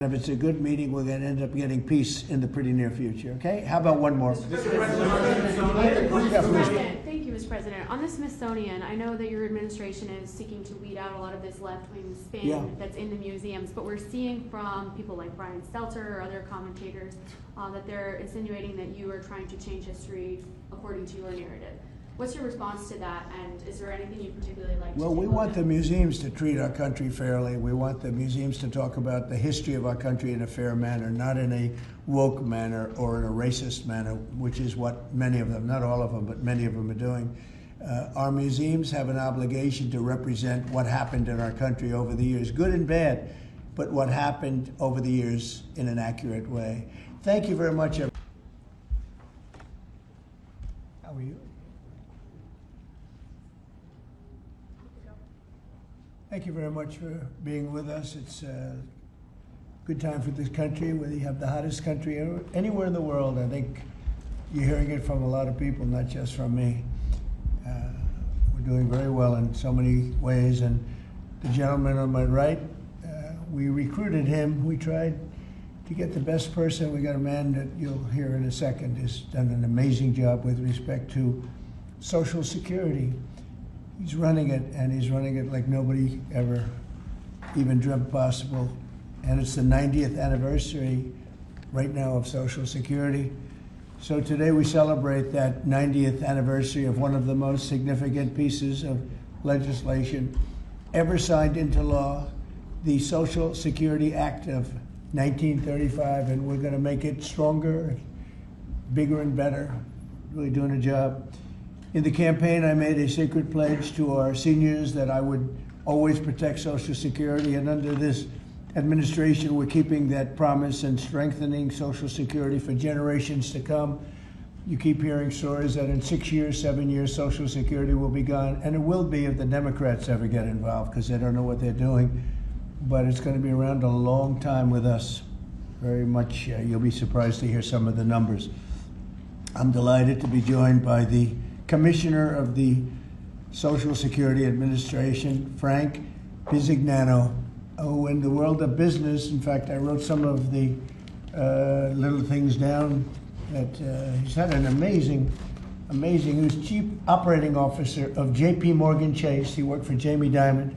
If it's a good meeting, we're going to end up getting peace in the pretty near future, okay? How about one more? Thank you, Mr. President. On the Smithsonian, I know that your administration is seeking to weed out a lot of this left-wing spin that's in the museums, but we're seeing from people like Brian Stelter or other commentators that they're insinuating that you are trying to change history according to your narrative. What's your response to that, and is there anything you particularly like to do? Well, we want the museums to treat our country fairly. We want the museums to talk about the history of our country in a fair manner, not in a woke manner or in a racist manner, which is what many of them, not all of them, but many of them are doing. Our museums have an obligation to represent what happened in our country over the years, good and bad, but what happened over the years in an accurate way. Thank you very much. How are you? Thank you very much for being with us. It's a good time for this country, whether you have the hottest country anywhere in the world. I think you're hearing it from a lot of people, not just from me. We're doing very well in so many ways. And the gentleman on my right, we recruited him. We tried to get the best person. We got a man that you'll hear in a second has done an amazing job with respect to Social Security. He's running it, and he's running it like nobody ever even dreamt possible. And it's the 90th anniversary right now of Social Security. So today we celebrate that 90th anniversary of one of the most significant pieces of legislation ever signed into law, the Social Security Act of 1935, and we're going to make it stronger, bigger and better, really doing a job. In the campaign, I made a secret pledge to our seniors that I would always protect Social Security, and under this administration, we're keeping that promise and strengthening Social Security for generations to come. You keep hearing stories that in 6 years, 7 years, Social Security will be gone, and it will be if the Democrats ever get involved, because they don't know what they're doing. But it's going to be around a long time with us. Very much, you'll be surprised to hear some of the numbers. I'm delighted to be joined by the Commissioner of the Social Security Administration, Frank Bisignano, who in the world of business, in fact, I wrote some of the little things down, that he's had an amazing, he was Chief Operating Officer of J.P. Morgan Chase. He worked for Jamie Dimon,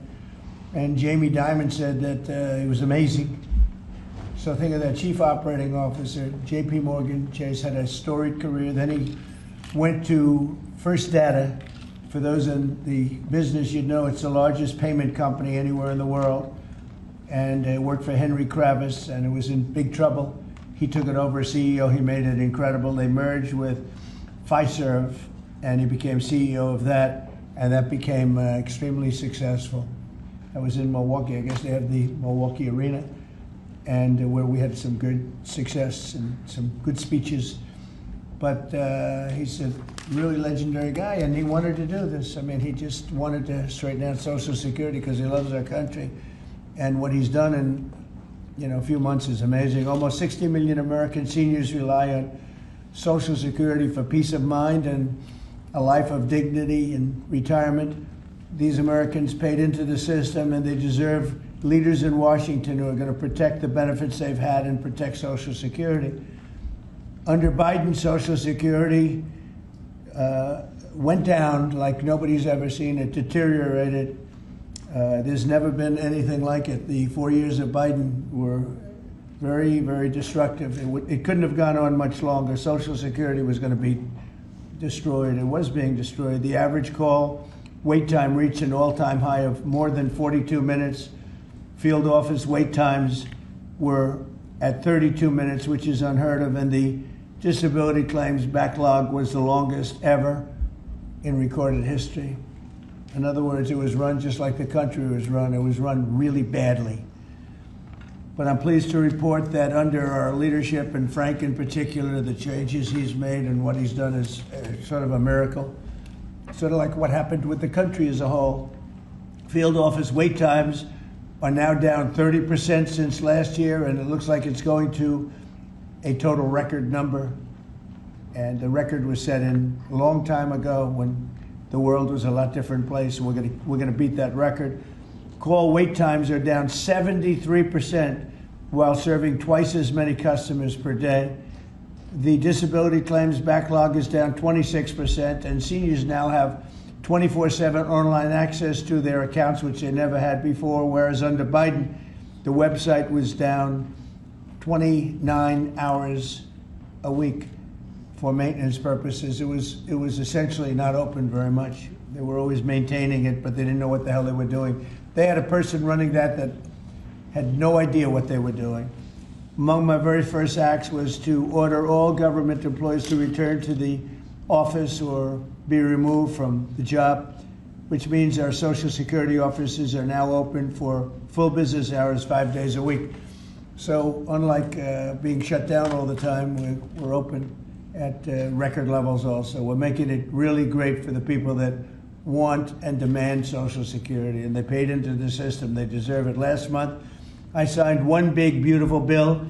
and Jamie Dimon said that he was amazing. So think of that, Chief Operating Officer, J.P. Morgan Chase, had a storied career. Then he went to First Data. For those in the business, you'd know it's the largest payment company anywhere in the world. And worked for Henry Kravis, and it was in big trouble. He took it over as CEO. He made it incredible. They merged with Fiserv, and he became CEO of that, and that became extremely successful. I was in Milwaukee. I guess they have the Milwaukee Arena, and where we had some good success and some good speeches. But he's a really legendary guy, and he wanted to do this. I mean, he just wanted to straighten out Social Security because he loves our country. And what he's done in a few months is amazing. Almost 60 million American seniors rely on Social Security for peace of mind and a life of dignity and retirement. These Americans paid into the system, and they deserve leaders in Washington who are going to protect the benefits they've had and protect Social Security. Under Biden, Social Security went down like nobody's ever seen. It deteriorated. There's never been anything like it. The 4 years of Biden were very, very destructive. It couldn't have gone on much longer. Social Security was going to be destroyed. It was being destroyed. The average call wait time reached an all-time high of more than 42 minutes. Field office wait times were at 32 minutes, which is unheard of, and the disability claims backlog was the longest ever in recorded history. In other words, it was run just like the country was run. It was run really badly. But I'm pleased to report that under our leadership, and Frank in particular, the changes he's made and what he's done is sort of a miracle. Sort of like what happened with the country as a whole. Field office wait times are now down 30% since last year, and it looks like it's going to a total record number. And the record was set in a long time ago when the world was a lot different place. We're gonna beat that record. Call wait times are down 73% while serving twice as many customers per day. The disability claims backlog is down 26%, and seniors now have 24/7 online access to their accounts, which they never had before, whereas under Biden, the website was down 29 hours a week for maintenance purposes. It was essentially not open very much. They were always maintaining it, but they didn't know what the hell they were doing. They had a person running that had no idea what they were doing. Among my very first acts was to order all government employees to return to the office or be removed from the job, which means our Social Security offices are now open for full business hours 5 days a week. So unlike being shut down all the time, we're open at record levels also. We're making it really great for the people that want and demand Social Security, and they paid into the system. They deserve it. Last month, I signed one big, beautiful bill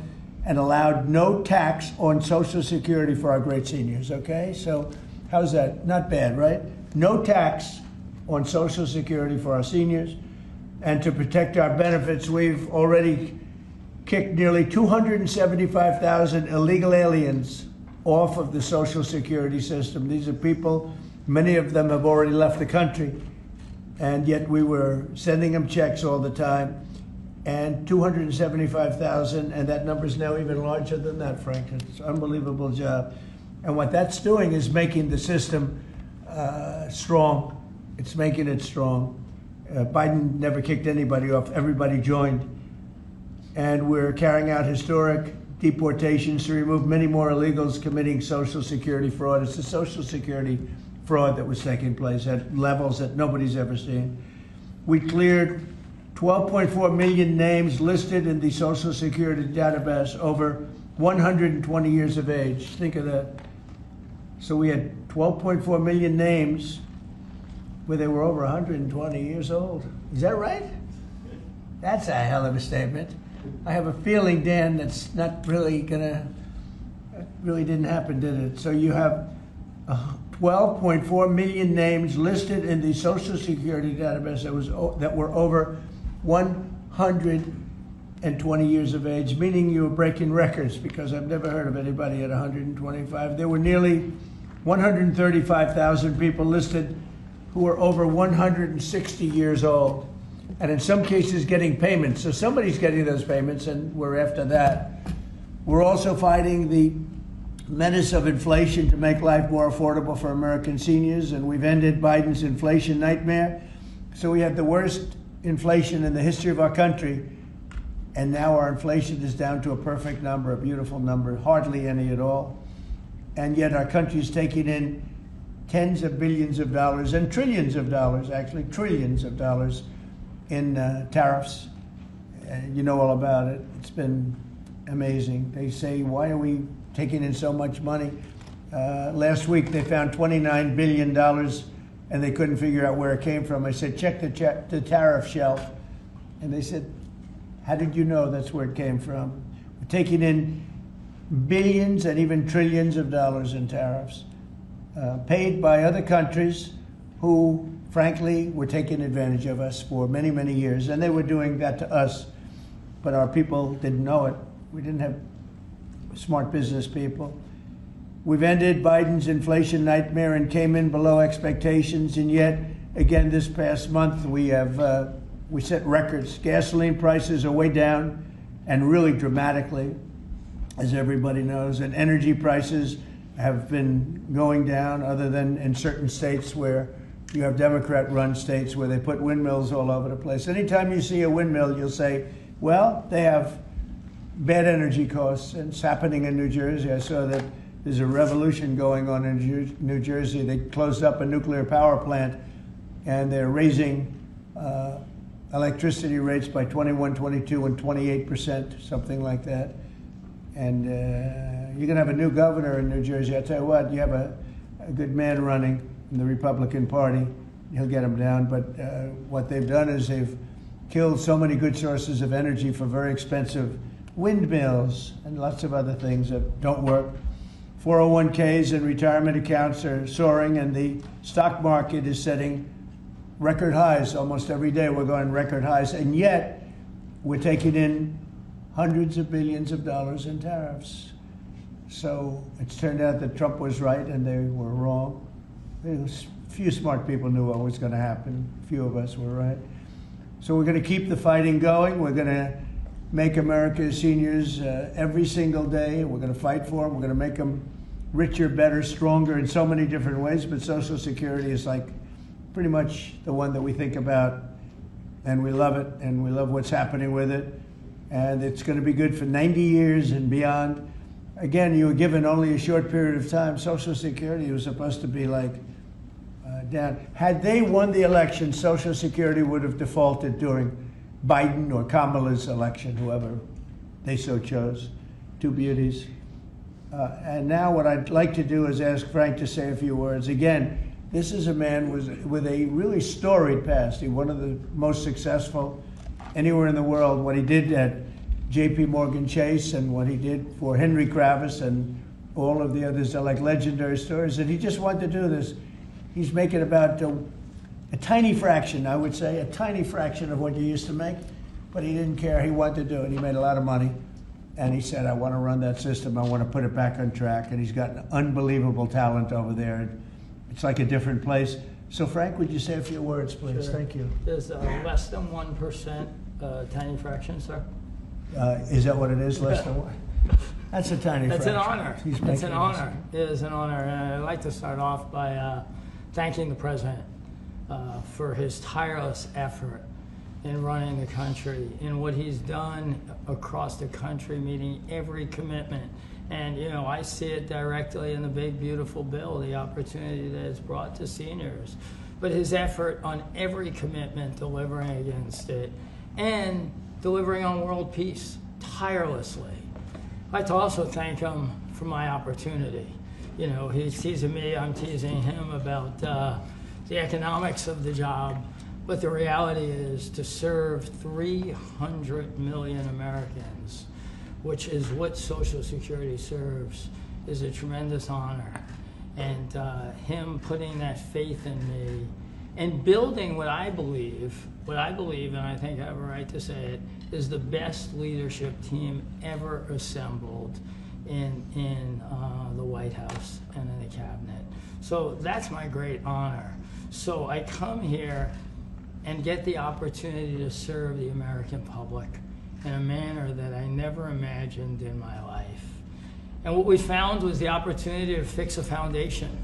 and allowed no tax on Social Security for our great seniors, okay? So how's that? Not bad, right? No tax on Social Security for our seniors. And to protect our benefits, we've already kicked nearly 275,000 illegal aliens off of the Social Security system. These are people, many of them have already left the country, and yet we were sending them checks all the time. And 275,000, and that number is now even larger than that, Frank. It's an unbelievable job. And what that's doing is making the system strong. It's making it strong. Biden never kicked anybody off. Everybody joined. And we're carrying out historic deportations to remove many more illegals committing Social Security fraud. It's the Social Security fraud that was taking place at levels that nobody's ever seen. We cleared 12.4 million names listed in the Social Security database over 120 years of age. Think of that. So we had 12.4 million names where they were over 120 years old. Is that right? That's a hell of a statement. I have a feeling, Dan, that's not really really didn't happen, did it? So you have 12.4 million names listed in the Social Security database that were over 120 years of age, meaning you were breaking records, because I've never heard of anybody at 125. There were nearly 135,000 people listed who were over 160 years old, and in some cases getting payments. So somebody's getting those payments, and we're after that. We're also fighting the menace of inflation to make life more affordable for American seniors, and we've ended Biden's inflation nightmare. So we had the worst inflation in the history of our country, and now our inflation is down to a perfect number, a beautiful number, hardly any at all. And yet our country is taking in tens of billions of dollars and trillions of dollars, actually trillions of dollars in tariffs. You know all about it. It's been amazing. They say, why are we taking in so much money? Last week they found $29 billion and they couldn't figure out where it came from. I said, check the tariff shelf. And they said, how did you know that's where it came from? We're taking in billions and even trillions of dollars in tariffs, paid by other countries who, frankly, were taking advantage of us for many, many years. And they were doing that to us, but our people didn't know it. We didn't have smart business people. We've ended Biden's inflation nightmare and came in below expectations, and yet, again, this past month, we set records. Gasoline prices are way down, and really dramatically, as everybody knows, and energy prices have been going down, other than in certain states where you have Democrat-run states where they put windmills all over the place. Anytime you see a windmill, you'll say, well, they have bad energy costs, and it's happening in New Jersey. I saw that there's a revolution going on in New Jersey. They closed up a nuclear power plant, and they're raising electricity rates by 21, 22, and 28%, something like that. And you're going to have a new governor in New Jersey. I tell you what, you have a good man running in the Republican Party. He'll get them down. But what they've done is they've killed so many good sources of energy for very expensive windmills and lots of other things that don't work. 401ks and retirement accounts are soaring, and the stock market is setting record highs. Almost every day we're going record highs, and yet we're taking in hundreds of billions of dollars in tariffs. So it's turned out that Trump was right and they were wrong. A few smart people knew what was going to happen. A few of us were right. So we're going to keep the fighting going. We're going to make America's seniors every single day. We're going to fight for them. We're going to make them richer, better, stronger in so many different ways. But Social Security is like pretty much the one that we think about, and we love it, and we love what's happening with it. And it's going to be good for 90 years and beyond. Again, you were given only a short period of time. Social Security was supposed to be like down. Had they won the election, Social Security would have defaulted during Biden or Kamala's election, whoever they so chose, two beauties. And now what I'd like to do is ask Frank to say a few words. Again, this is a man with a really storied past. He's one of the most successful anywhere in the world. What he did at J.P. Morgan Chase and what he did for Henry Kravis and all of the others are like legendary stories. And he just wanted to do this. He's making about a tiny fraction, I would say, a tiny fraction of what you used to make. But he didn't care. He wanted to do it. He made a lot of money. And he said, I want to run that system. I want to put it back on track. And he's got an unbelievable talent over there. It's like a different place. So, Frank, would you say a few words, please? Sure. Thank you. Is less than 1% tiny fraction, sir? Is that what it is, less than one? That's a tiny That's fraction. an honor. It's an honor. It is an honor. And I'd like to start off by thanking the president for his tireless effort in running the country, in what he's done across the country, meeting every commitment. And, you know, I see it directly in the big, beautiful bill, the opportunity that it's brought to seniors. But his effort on every commitment, delivering against it, and delivering on world peace tirelessly. I'd like to also thank him for my opportunity. You know, he's teasing me, I'm teasing him about the economics of the job. But the reality is to serve 300 million Americans, which is what Social Security serves, is a tremendous honor. And him putting that faith in me and building what I believe, and I think I have a right to say it, is the best leadership team ever assembled in the White House and in the cabinet. So that's my great honor. So I come here and get the opportunity to serve the American public in a manner that I never imagined in my life. And what we found was the opportunity to fix a foundation.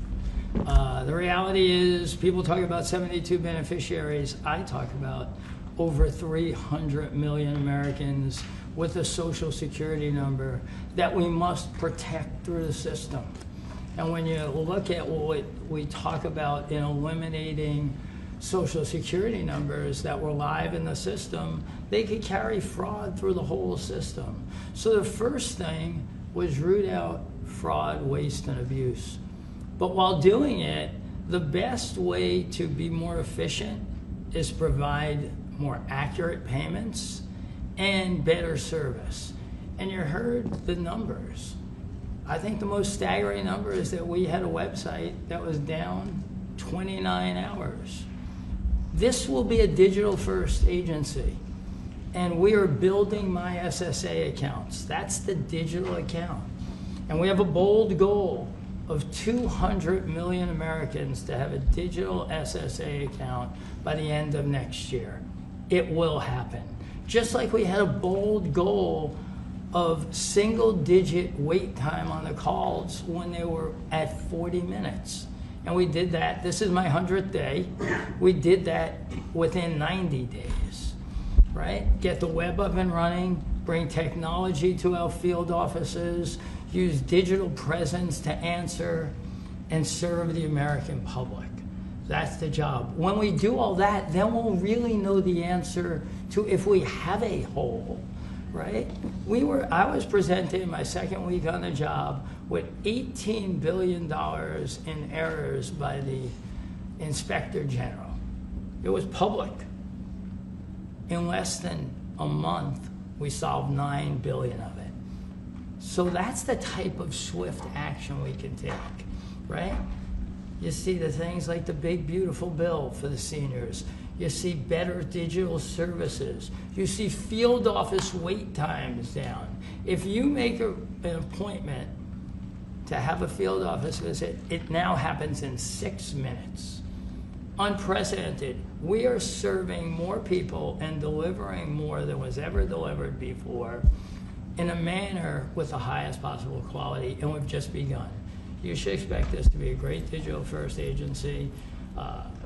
The reality is, people talk about 72 beneficiaries. I talk about over 300 million Americans with a Social Security number that we must protect through the system. And when you look at what we talk about in eliminating Social Security numbers that were live in the system, they could carry fraud through the whole system. So the first thing was root out fraud, waste, and abuse. But while doing it, the best way to be more efficient is provide more accurate payments and better service. And you heard the numbers. I think the most staggering number is that we had a website that was down 29 hours. This will be a digital-first agency, and we are building my SSA accounts. That's the digital account. And we have a bold goal of 200 million Americans to have a digital SSA account by the end of next year. It will happen. Just like we had a bold goal of single-digit wait time on the calls when they were at 40 minutes. And we did that. This is my 100th day. We did that within 90 days, right? Get the web up and running, bring technology to our field offices, use digital presence to answer, and serve the American public. That's the job. When we do all that, then we'll really know the answer to if we have a hole, right? I was presented my second week on the job with $18 billion in errors by the Inspector General. It was public. In less than a month, we solved $9 billion of it. So that's the type of swift action we can take, right? You see the things like the big, beautiful bill for the seniors. You see better digital services. You see field office wait times down. If you make an appointment to have a field office visit, it now happens in 6 minutes. Unprecedented. We are serving more people and delivering more than was ever delivered before in a manner with the highest possible quality, and we've just begun. You should expect this to be a great digital first agency.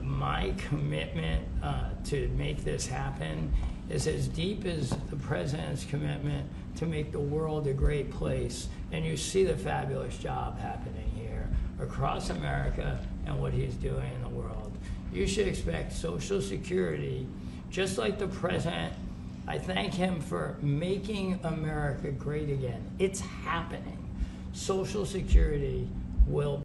My commitment to make this happen is as deep as the president's commitment to make the world a great place. And you see the fabulous job happening here across America and what he's doing in the world. You should expect Social Security, just like the president. I thank him for making America great again. It's happening. Social Security will